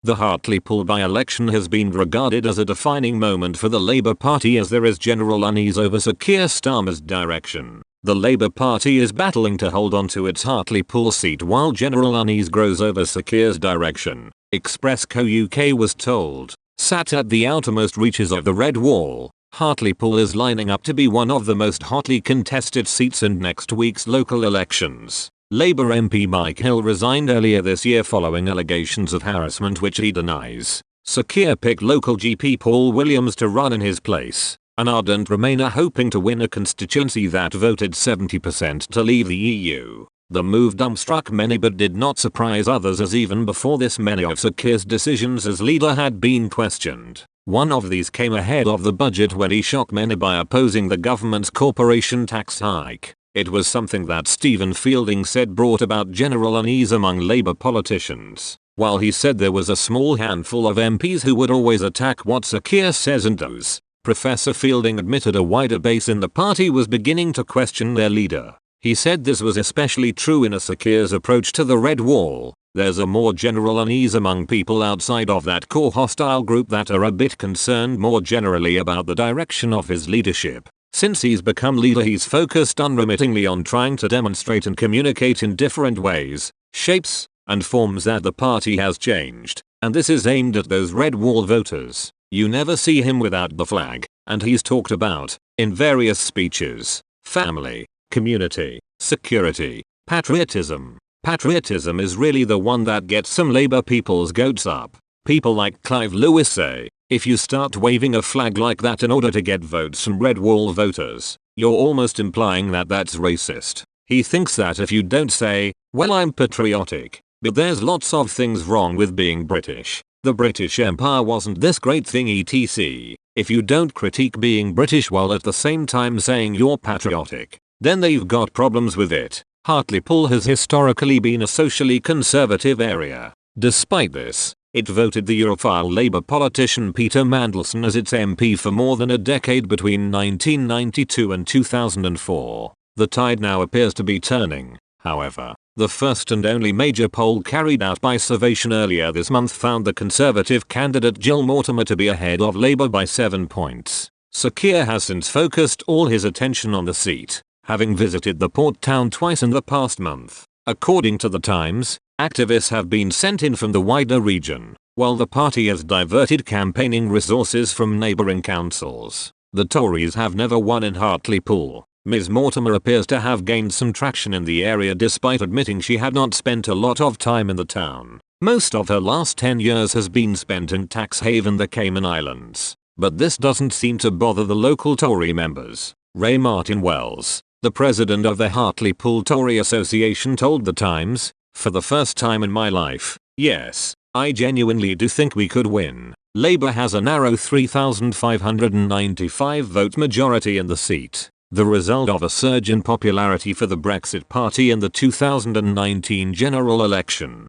The Hartlepool by-election has been regarded as a defining moment for the Labour Party as there is general unease over Sir Keir Starmer's direction. The Labour Party is battling to hold on to its Hartlepool seat while general unease grows over Sir Keir's direction, Express Co UK was told. Sat at the outermost reaches of the Red Wall, Hartlepool is lining up to be one of the most hotly contested seats in next week's local elections. Labour MP Mike Hill resigned earlier this year following allegations of harassment which he denies. Sir Keir picked local GP Paul Williams to run in his place, an ardent Remainer hoping to win a constituency that voted 70% to leave the EU. The move dumbstruck many but did not surprise others, as even before this many of Sir Keir's decisions as leader had been questioned. One of these came ahead of the budget when he shocked many by opposing the government's corporation tax hike. It was something that Stephen Fielding said brought about general unease among Labour politicians. While he said there was a small handful of MPs who would always attack what Sir Keir says and does, Professor Fielding admitted a wider base in the party was beginning to question their leader. He said this was especially true in Sir Keir's approach to the Red Wall. There's a more general unease among people outside of that core hostile group that are a bit concerned more generally about the direction of his leadership. Since he's become leader, he's focused unremittingly on trying to demonstrate and communicate in different ways, shapes, and forms that the party has changed, and this is aimed at those Red Wall voters. You never see him without the flag, and he's talked about, in various speeches, family, community, security, patriotism. Patriotism is really the one that gets some Labour people's goats up. People like Clive Lewis say, if you start waving a flag like that in order to get votes from Red Wall voters, you're almost implying that that's racist. He thinks that if you don't say, well, I'm patriotic, but there's lots of things wrong with being British. The British Empire wasn't this great thing etc. If you don't critique being British while at the same time saying you're patriotic, then they've got problems with it. Hartlepool has historically been a socially conservative area. Despite this, it voted the Europhile Labour politician Peter Mandelson as its MP for more than a decade between 1992 and 2004. The tide now appears to be turning, however. The first and only major poll carried out by Survation earlier this month found the Conservative candidate Jill Mortimer to be ahead of Labour by 7 points. Sir Keir has since focused all his attention on the seat, having visited the port town twice in the past month. According to The Times, activists have been sent in from the wider region, while the party has diverted campaigning resources from neighbouring councils. The Tories have never won in Hartlepool. Ms Mortimer appears to have gained some traction in the area despite admitting she had not spent a lot of time in the town. Most of her last 10 years has been spent in tax haven the Cayman Islands. But this doesn't seem to bother the local Tory members. Ray Martin Wells, the president of the Hartlepool Tory Association, told The Times, "For the first time in my life, yes, I genuinely do think we could win." Labour has a narrow 3,595 vote majority in the seat, the result of a surge in popularity for the Brexit Party in the 2019 general election.